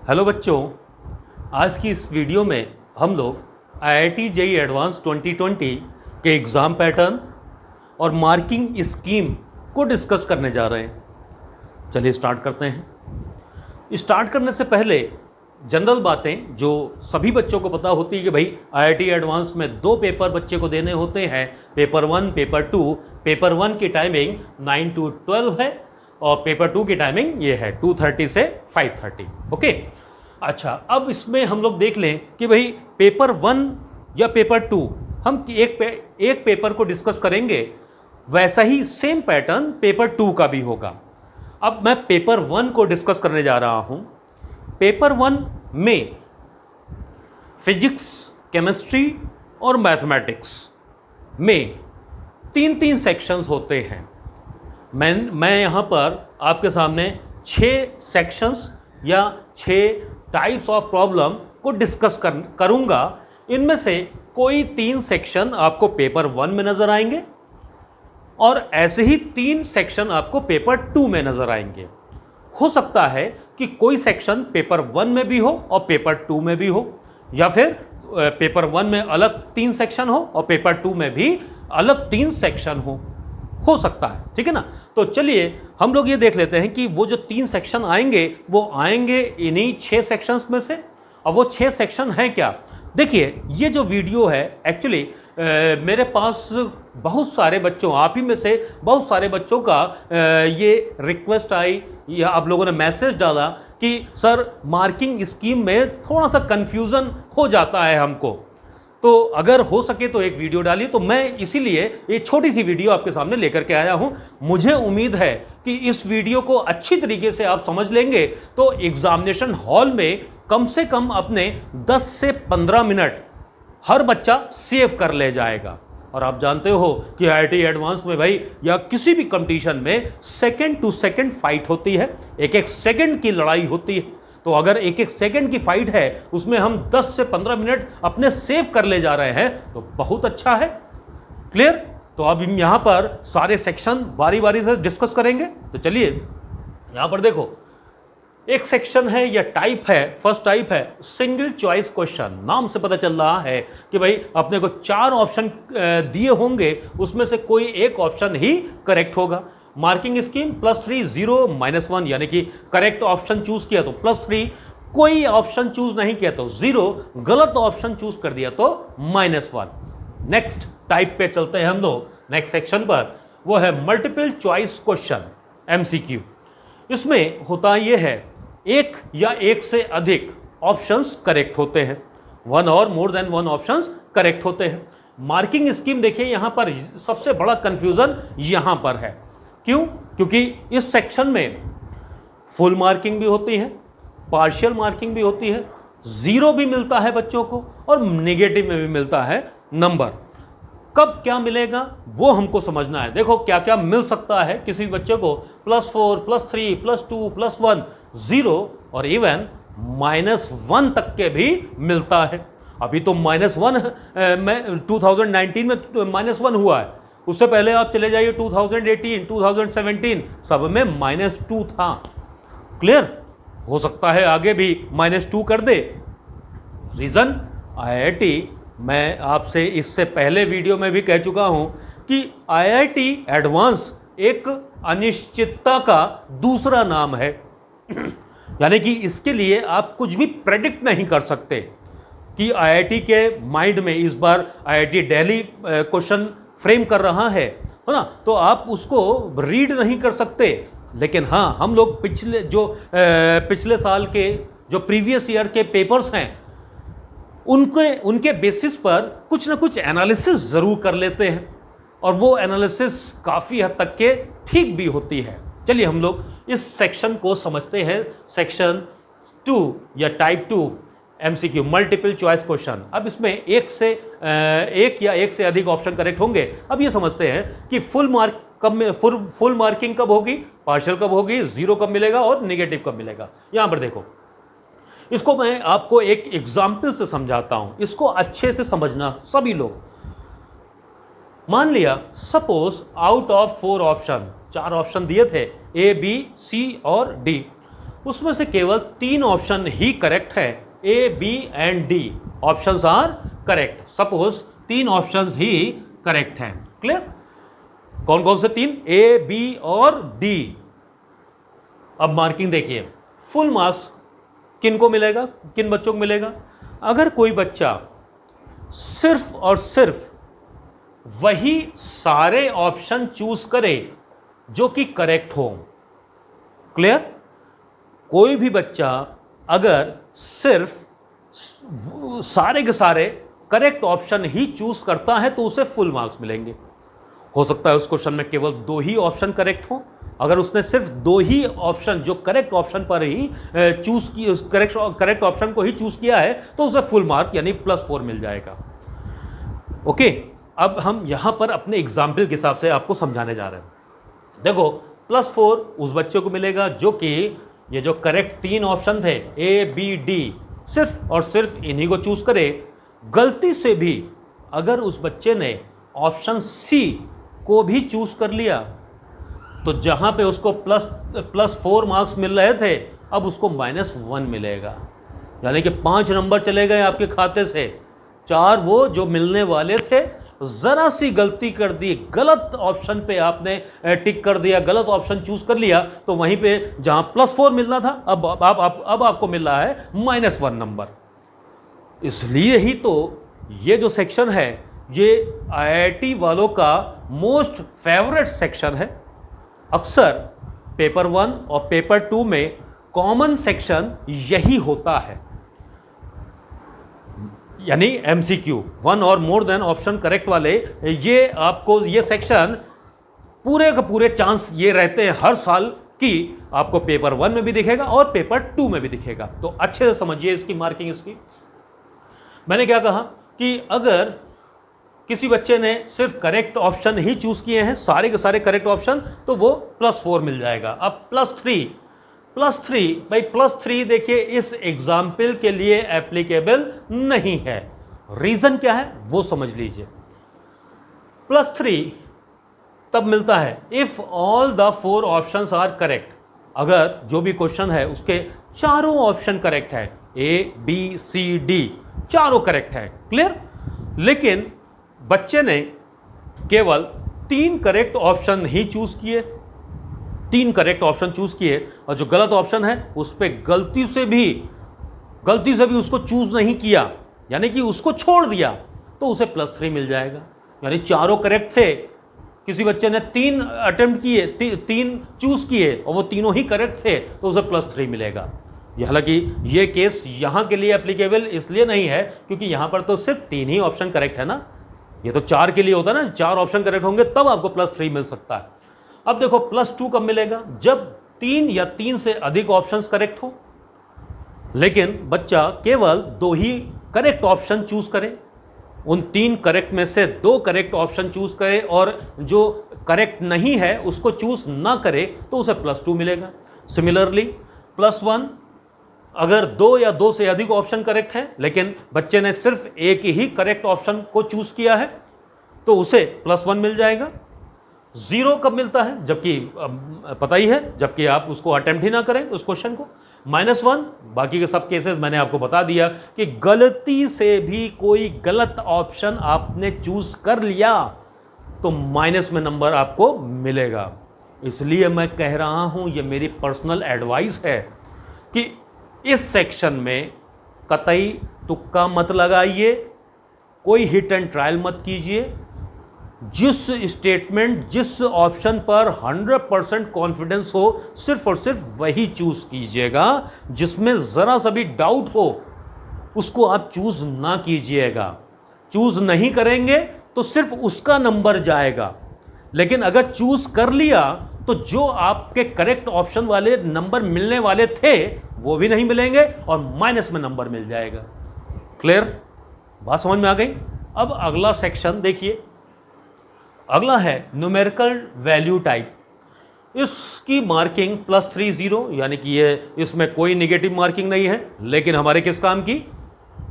Hello बच्चों, आज की इस वीडियो में हम लोग IIT JEE एडवांस 2020 के एग्ज़ाम पैटर्न और मार्किंग स्कीम को डिस्कस करने जा रहे हैं। चलिए स्टार्ट करते हैं। स्टार्ट करने से पहले जनरल बातें जो सभी बच्चों को पता होती है कि भाई IIT एडवांस में 2 पेपर बच्चे को देने होते हैं, पेपर 1, पेपर 2। पेपर 1 की टाइमिंग 9 to 12 है और पेपर 2 की टाइमिंग ये है 2:30 से 5:30। ओके, अच्छा, अब इसमें हम लोग देख लें कि भाई पेपर 1 या पेपर 2 हम एक पेपर को डिस्कस करेंगे, वैसा ही सेम पैटर्न पेपर 2 का भी होगा। अब मैं पेपर 1 को डिस्कस करने जा रहा हूं। पेपर 1 में फिजिक्स, केमिस्ट्री और मैथमेटिक्स में 3 सेक्शंस होते हैं। मैं यहाँ पर आपके सामने 6 सेक्शंस या 6 टाइप्स ऑफ प्रॉब्लम को डिस्कस करूँगा। इनमें से कोई 3 सेक्शन आपको पेपर 1 में नज़र आएंगे और ऐसे ही 3 सेक्शन आपको पेपर 2 में नज़र आएंगे। हो सकता है कि कोई सेक्शन पेपर 1 में भी हो और पेपर 2 में भी हो, या फिर पेपर 1 में अलग 3 सेक्शन हो और पेपर 2 में भी अलग 3 सेक्शन हो सकता है, ठीक है ना। तो चलिए हम लोग ये देख लेते हैं कि वो जो 3 सेक्शन आएंगे वो आएंगे इन्हीं 6 सेक्शंस में से। और वो 6 सेक्शन हैं क्या? देखिए, ये जो वीडियो है एक्चुअली मेरे पास बहुत सारे बच्चों, आप ही में से बहुत सारे बच्चों का ये रिक्वेस्ट आई या आप लोगों ने मैसेज डाला कि सर मार्किंग स्कीम में थोड़ा सा कन्फ्यूज़न हो जाता है हमको, तो अगर हो सके तो एक वीडियो डालिए। तो मैं इसीलिए ये छोटी सी वीडियो आपके सामने लेकर के आया हूं। मुझे उम्मीद है कि इस वीडियो को अच्छी तरीके से आप समझ लेंगे तो एग्जामिनेशन हॉल में कम से कम अपने 10 से 15 मिनट हर बच्चा सेव कर ले जाएगा। और आप जानते हो कि IIT एडवांस में भाई या किसी भी कंपटीशन में सेकंड टू सेकंड फाइट होती है, एक सेकंड की लड़ाई होती है। तो अगर एक सेकंड की फाइट है उसमें हम 10 से 15 मिनट अपने सेव कर ले जा रहे हैं तो बहुत अच्छा है। क्लियर? तो अब हम यहां पर सारे सेक्शन बारी बारी से डिस्कस करेंगे। तो चलिए यहां पर देखो, एक सेक्शन है या टाइप है, फर्स्ट टाइप है सिंगल चॉइस क्वेश्चन। नाम से पता चल रहा है कि भाई अपने को 4 ऑप्शन दिए होंगे, उसमें से कोई एक ऑप्शन ही करेक्ट होगा। मार्किंग स्कीम +3, 0, -1, यानी कि करेक्ट ऑप्शन चूज किया तो +3, कोई ऑप्शन चूज नहीं किया तो 0, गलत ऑप्शन चूज कर दिया तो -1। नेक्स्ट टाइप पे चलते हैं हम लोग, नेक्स्ट सेक्शन पर, वो है मल्टीपल चॉइस क्वेश्चन, MCQ। इसमें होता यह है एक या एक से अधिक ऑप्शंस करेक्ट होते हैं, 1 और मोर देन 1 ऑप्शंस करेक्ट होते हैं। मार्किंग स्कीम देखिए, यहां पर सबसे बड़ा कंफ्यूजन यहां पर है। क्यों? क्योंकि इस सेक्शन में फुल मार्किंग भी होती है, पार्शियल मार्किंग भी होती है, 0 भी मिलता है बच्चों को और नेगेटिव में भी मिलता है नंबर। कब क्या मिलेगा वो हमको समझना है। देखो क्या क्या मिल सकता है किसी बच्चे को, +4, +3, +2, +1, 0 और इवन -1 तक के भी मिलता है। अभी तो -1 में 2019 में -1 हुआ है, उससे पहले आप चले जाइए 2018, 2017, सब में -2 था। क्लियर? हो सकता है आगे भी -2 कर दे। रीज़न, IIT, मैं आपसे इससे पहले वीडियो में भी कह चुका हूं कि IIT एडवांस एक अनिश्चितता का दूसरा नाम है। यानी कि इसके लिए आप कुछ भी प्रेडिक्ट नहीं कर सकते कि IIT के माइंड में इस बार IIT दिल्ली क्वेश्चन फ्रेम कर रहा है ना, तो आप उसको रीड नहीं कर सकते। लेकिन हाँ, हम लोग पिछले साल के जो प्रीवियस ईयर के पेपर्स हैं उनके बेसिस पर कुछ ना कुछ एनालिसिस ज़रूर कर लेते हैं और वो एनालिसिस काफ़ी हद तक के ठीक भी होती है। चलिए हम लोग इस सेक्शन को समझते हैं, सेक्शन 2 या type 2 MCQ, multiple choice question. अब इसमें एक या एक से अधिक ऑप्शन करेक्ट होंगे। अब ये समझते हैं कि फुल मार्किंग कब होगी, पार्शियल कब होगी, 0 कब मिलेगा और नेगेटिव कब मिलेगा। यहां पर देखो, इसको मैं आपको एक एग्जाम्पल से समझाता हूं, इसको अच्छे से समझना सभी लोग। मान लिया suppose out of 4 option, 4 option दिए थे A, B, C और D। उसमें से केवल 3 ऑप्शन ही करेक्ट है, A, B and D options are correct. Suppose 3 options ही करेक्ट हैं। क्लियर? कौन कौन से 3? ए, बी और डी। अब मार्किंग देखिए, फुल मार्क्स किन को मिलेगा, किन बच्चों को मिलेगा? अगर कोई बच्चा सिर्फ और सिर्फ वही सारे ऑप्शन चूज करे जो कि करेक्ट हो। क्लियर? कोई भी बच्चा अगर सिर्फ सारे के सारे करेक्ट ऑप्शन ही चूज करता है तो उसे फुल मार्क्स मिलेंगे। हो सकता है उस क्वेश्चन में केवल 2 ही ऑप्शन करेक्ट हो। अगर उसने सिर्फ 2 ही ऑप्शन जो करेक्ट ऑप्शन पर ही चूज की, करेक्ट ऑप्शन को ही चूज किया है तो उसे फुल मार्क यानी +4 मिल जाएगा। ओके, अब हम यहां पर अपने एग्जाम्पल के हिसाब से आपको समझाने जा रहे हैं। देखो, +4 उस बच्चे को मिलेगा जो कि ये जो करेक्ट 3 ऑप्शन थे ए, बी, डी, सिर्फ और सिर्फ इन्हीं को चूज करे। गलती से भी अगर उस बच्चे ने ऑप्शन सी को भी चूज कर लिया तो जहां पे उसको +4 मार्क्स मिल रहे थे अब उसको -1 मिलेगा, यानी कि 5 नंबर चले गए आपके खाते से। 4 वो जो मिलने वाले थे, जरा सी गलती कर दी, गलत ऑप्शन पे आपने टिक कर दिया, गलत ऑप्शन चूज कर लिया तो वहीं पे जहां +4 मिलना था अब आपको मिल रहा है -1 नंबर। इसलिए ही तो ये जो सेक्शन है ये आईआईटी वालों का मोस्ट फेवरेट सेक्शन है। अक्सर पेपर 1 और पेपर 2 में कॉमन सेक्शन यही होता है, यानी एमसीक्यू 1 और मोर देन ऑप्शन करेक्ट वाले। ये आपको ये सेक्शन पूरे का पूरे चांस ये रहते हैं हर साल कि आपको पेपर 1 में भी दिखेगा और पेपर 2 में भी दिखेगा। तो अच्छे से समझिए इसकी मार्किंग। इसकी मैंने क्या कहा कि अगर किसी बच्चे ने सिर्फ करेक्ट ऑप्शन ही चूज किए हैं, सारे के सारे करेक्ट ऑप्शन, तो वो +4 मिल जाएगा। अब +3 भाई, +3 देखिए इस एग्जाम्पल के लिए एप्लीकेबल नहीं है। रीजन क्या है वो समझ लीजिए। +3 तब मिलता है if all the 4 options are correct. अगर जो भी क्वेश्चन है उसके चारों ऑप्शन करेक्ट है, ए, बी, सी, डी चारों करेक्ट है। क्लियर? लेकिन बच्चे ने केवल 3 करेक्ट ऑप्शन ही चूज किए, 3 करेक्ट ऑप्शन चूज किए और जो गलत ऑप्शन है उस पर गलती से भी उसको चूज नहीं किया, यानी कि उसको छोड़ दिया, तो उसे +3 मिल जाएगा। यानी चारों करेक्ट थे, किसी बच्चे ने 3 अटेम्प्ट किए, 3 चूज किए और वो तीनों ही करेक्ट थे तो उसे +3 मिलेगा। हालांकि ये केस यहां के लिए एप्लीकेबल इसलिए नहीं है क्योंकि यहां पर तो सिर्फ 3 ही ऑप्शन करेक्ट है ना। ये तो 4 के लिए होता है ना, 4 ऑप्शन करेक्ट होंगे तब आपको +3 मिल सकता है। अब देखो +2 कब मिलेगा? जब 3 या 3 से अधिक ऑप्शंस करेक्ट हो, लेकिन बच्चा केवल 2 ही करेक्ट ऑप्शन चूज करे, उन 3 करेक्ट में से 2 करेक्ट ऑप्शन चूज करे और जो करेक्ट नहीं है उसको चूज ना करे तो उसे +2 मिलेगा। सिमिलरली +1, अगर 2 या 2 से अधिक ऑप्शन करेक्ट है लेकिन बच्चे ने सिर्फ एक ही करेक्ट ऑप्शन को चूज किया है तो उसे +1 मिल जाएगा। 0 कब मिलता है? जबकि पता ही है, जबकि आप उसको अटेम्प्ट ही ना करें उस क्वेश्चन को। -1, बाकी के सब केसेस मैंने आपको बता दिया कि गलती से भी कोई गलत ऑप्शन आपने चूज कर लिया तो माइनस में नंबर आपको मिलेगा। इसलिए मैं कह रहा हूं, ये मेरी पर्सनल एडवाइस है कि इस सेक्शन में कतई तुक्का मत लगाइए, कोई हिट एंड ट्रायल मत कीजिए। जिस स्टेटमेंट, जिस ऑप्शन पर 100% कॉन्फिडेंस हो सिर्फ और सिर्फ वही चूज कीजिएगा। जिसमें जरा सा भी डाउट हो उसको आप चूज ना कीजिएगा। चूज नहीं करेंगे तो सिर्फ उसका नंबर जाएगा, लेकिन अगर चूज कर लिया तो जो आपके करेक्ट ऑप्शन वाले नंबर मिलने वाले थे वो भी नहीं मिलेंगे और माइनस में नंबर मिल जाएगा। क्लियर? बात समझ में आ गई? अब अगला सेक्शन देखिए, अगला है न्यूमेरिकल वैल्यू टाइप। इसकी मार्किंग +30, यानी कि ये इसमें कोई नेगेटिव मार्किंग नहीं है, लेकिन हमारे किस काम की?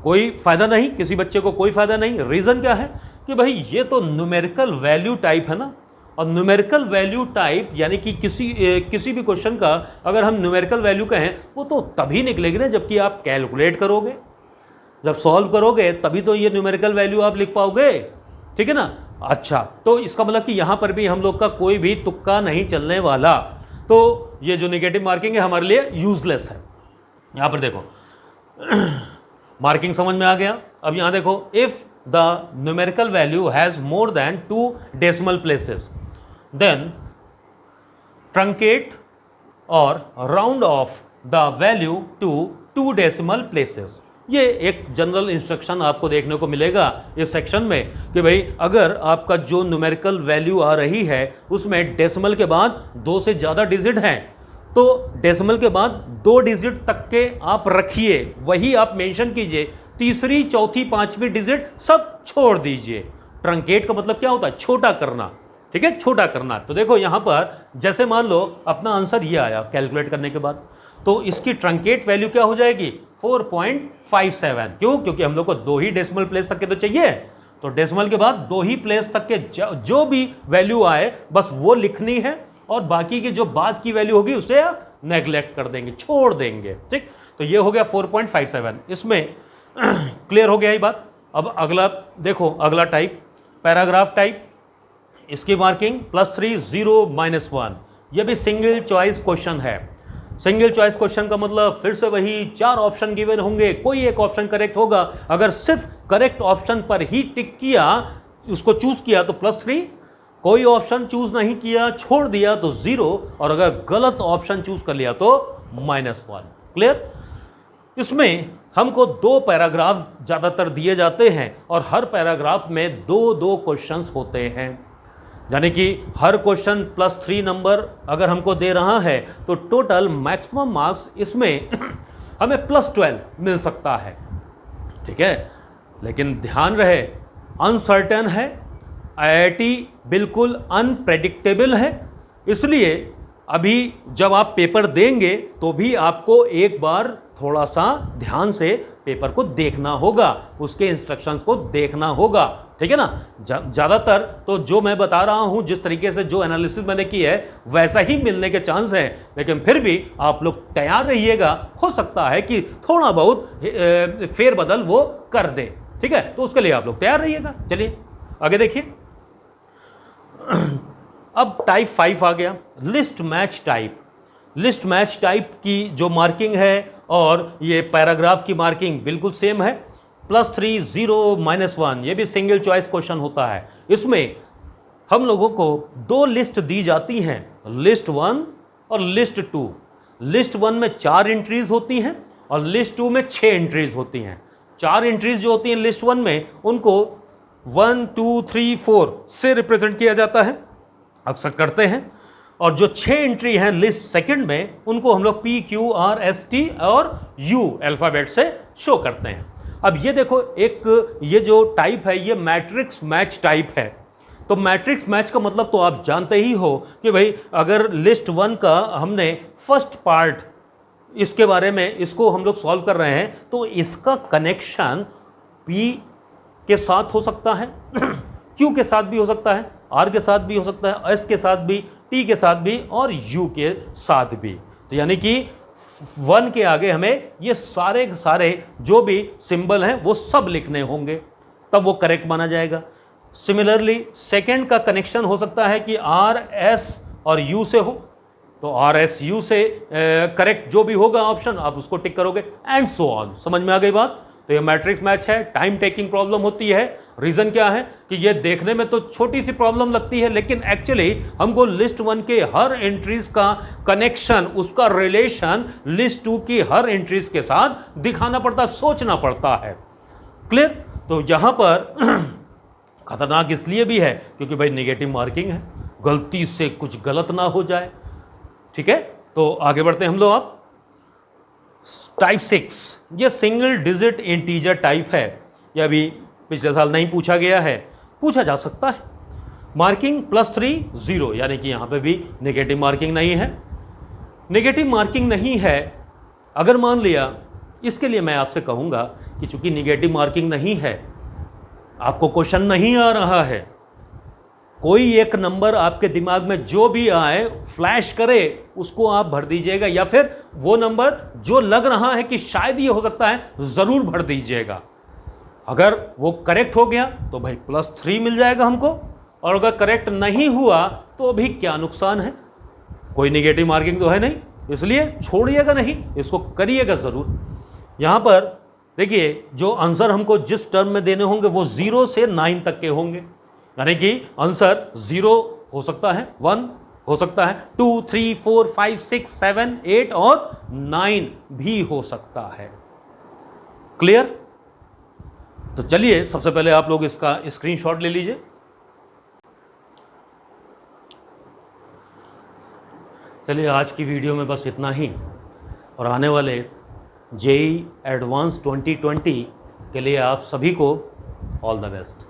कोई फायदा नहीं, किसी बच्चे को कोई फायदा नहीं। रीजन क्या है कि भाई ये तो न्यूमेरिकल वैल्यू टाइप है ना, और न्यूमेरिकल वैल्यू टाइप यानी कि किसी भी क्वेश्चन का अगर हम न्यूमेरिकल वैल्यू कहें वो तो तभी निकलेगी ना जबकि आप कैलकुलेट करोगे, जब सॉल्व करोगे तभी तो ये न्यूमेरिकल वैल्यू आप लिख पाओगे, ठीक है ना। अच्छा, तो इसका मतलब कि यहां पर भी हम लोग का कोई भी तुक्का नहीं चलने वाला, तो ये जो नेगेटिव मार्किंग है हमारे लिए यूजलेस है। यहां पर देखो मार्किंग समझ में आ गया। अब यहां देखो, if the numerical value has more than 2 decimal places then truncate और round off the value to 2 decimal places. ये एक जनरल इंस्ट्रक्शन आपको देखने को मिलेगा इस सेक्शन में कि भाई अगर आपका जो न्यूमेरिकल वैल्यू आ रही है उसमें डेसिमल के बाद 2 से ज़्यादा डिजिट हैं तो डेसिमल के बाद 2 डिजिट तक के आप रखिए, वही आप मेंशन कीजिए, तीसरी चौथी पांचवी डिजिट सब छोड़ दीजिए। ट्रंकेट का मतलब क्या होता है? छोटा करना, ठीक है, छोटा करना। तो देखो यहां पर जैसे मान लो अपना आंसर ये आया कैलकुलेट करने के बाद, तो इसकी ट्रंकेट वैल्यू क्या हो जाएगी? 4.57। क्यों? क्योंकि हम लोग को 2 ही डेसिमल प्लेस तक के तो चाहिए, तो डेसिमल के बाद 2 ही प्लेस तक के जो भी वैल्यू आए बस वो लिखनी है और बाकी की जो बाद की वैल्यू होगी उसे नेग्लेक्ट कर देंगे, छोड़ देंगे, ठीक। तो ये हो गया 4.57। इसमें क्लियर हो गया ये बात। अब अगला देखो, अगला टाइप पैराग्राफ टाइप, इसकी मार्किंग +3 0 -1। ये भी सिंगल चॉइस क्वेश्चन है। सिंगल चॉइस क्वेश्चन का मतलब फिर से वही 4 ऑप्शन गिवन होंगे, कोई एक ऑप्शन करेक्ट होगा। अगर सिर्फ करेक्ट ऑप्शन पर ही टिक किया, उसको चूज किया तो +3, कोई ऑप्शन चूज नहीं किया छोड़ दिया तो 0, और अगर गलत ऑप्शन चूज कर लिया तो -1। क्लियर? इसमें हमको 2 पैराग्राफ ज्यादातर दिए जाते हैं और हर पैराग्राफ में 2-2 क्वेश्चंस होते हैं, यानी कि हर क्वेश्चन +3 नंबर अगर हमको दे रहा है तो टोटल मैक्सिमम मार्क्स इसमें हमें +12 मिल सकता है, ठीक है। लेकिन ध्यान रहे अनसर्टेन है, आईआईटी बिल्कुल अनप्रेडिक्टेबल है, इसलिए अभी जब आप पेपर देंगे तो भी आपको एक बार थोड़ा सा ध्यान से पेपर को देखना होगा, उसके इंस्ट्रक्शंस को देखना होगा, ठीक है ना। ज़्यादातर तो जो मैं बता रहा हूं, जिस तरीके से जो एनालिसिस मैंने की है वैसा ही मिलने के चांस है, लेकिन फिर भी आप लोग तैयार रहिएगा, हो सकता है कि थोड़ा बहुत फेरबदल वो कर दे, ठीक है, तो उसके लिए आप लोग तैयार रहिएगा। चलिए आगे देखिए। अब टाइप 5 आ गया, list match type. List match type की जो मार्किंग है और ये पैराग्राफ की मार्किंग बिल्कुल सेम है, +3 0 -1। ये भी सिंगल चॉइस क्वेश्चन होता है। इसमें हम लोगों को 2 लिस्ट दी जाती हैं, लिस्ट 1 और लिस्ट 2। लिस्ट 1 में 4 एंट्रीज होती हैं और लिस्ट 2 में 6 एंट्रीज होती हैं। 4 एंट्रीज जो होती हैं लिस्ट 1 में, उनको 1 2 3 4 से रिप्रेजेंट किया जाता है, अक्सर करते हैं, और जो 6 एंट्री हैं लिस्ट सेकंड में, उनको हम लोग P Q R S T और U अल्फाबेट से शो करते हैं। अब ये देखो, एक ये जो टाइप है ये मैट्रिक्स मैच टाइप है। तो मैट्रिक्स मैच का मतलब तो आप जानते ही हो कि भाई अगर लिस्ट 1 का हमने फर्स्ट पार्ट इसके बारे में, इसको हम लोग सॉल्व कर रहे हैं, तो इसका कनेक्शन P के साथ हो सकता है, Q के साथ भी हो सकता है, R के साथ भी हो सकता है, S के साथ भी, T के साथ भी और U के साथ भी। तो यानी कि 1 के आगे हमें ये सारे के सारे जो भी सिंबल हैं वो सब लिखने होंगे, तब वो करेक्ट माना जाएगा। सिमिलरली सेकंड का कनेक्शन हो सकता है कि R S और U से हो, तो R S U से करेक्ट जो भी होगा ऑप्शन आप उसको टिक करोगे, एंड सो ऑन। समझ में आ गई बात? तो ये मैट्रिक्स मैच है, टाइम टेकिंग प्रॉब्लम होती है। रीजन क्या है कि ये देखने में तो छोटी सी प्रॉब्लम लगती है, लेकिन एक्चुअली हमको लिस्ट 1 के हर एंट्रीज का कनेक्शन, उसका रिलेशन लिस्ट 2 की हर एंट्रीज के साथ दिखाना पड़ता, सोचना पड़ता है। क्लियर? तो यहां पर खतरनाक इसलिए भी है क्योंकि भाई नेगेटिव मार्किंग है, गलती से कुछ गलत ना हो जाए, ठीक है। तो आगे बढ़ते हैं हम लोग। आप टाइप 6, ये सिंगल डिजिट इंटीजर टाइप है। ये अभी पिछले साल नहीं पूछा गया है, पूछा जा सकता है। मार्किंग +3 0, यानी कि यहां पे भी नेगेटिव मार्किंग नहीं है। नेगेटिव मार्किंग नहीं है अगर मान लिया, इसके लिए मैं आपसे कहूंगा कि चूंकि नेगेटिव मार्किंग नहीं है, आपको क्वेश्चन नहीं आ रहा है, कोई एक नंबर आपके दिमाग में जो भी आए फ्लैश करे उसको आप भर दीजिएगा, या फिर वो नंबर जो लग रहा है कि शायद ये हो सकता है ज़रूर भर दीजिएगा। अगर वो करेक्ट हो गया तो भाई +3 मिल जाएगा हमको, और अगर करेक्ट नहीं हुआ तो भी क्या नुकसान है, कोई निगेटिव मार्किंग तो है नहीं, इसलिए छोड़िएगा नहीं, इसको करिएगा ज़रूर। यहाँ पर देखिए जो आंसर हमको जिस टर्म में देने होंगे वो 0 से 9 तक के होंगे, यानी कि आंसर 0 हो सकता है, 1 हो सकता है, 2, 3, 4, 5, 6, 7, 8 और 9 भी हो सकता है। क्लियर? तो चलिए सबसे पहले आप लोग इसका स्क्रीनशॉट ले लीजिए। चलिए आज की वीडियो में बस इतना ही, और आने वाले जेईई एडवांस 2020 के लिए आप सभी को ऑल द बेस्ट।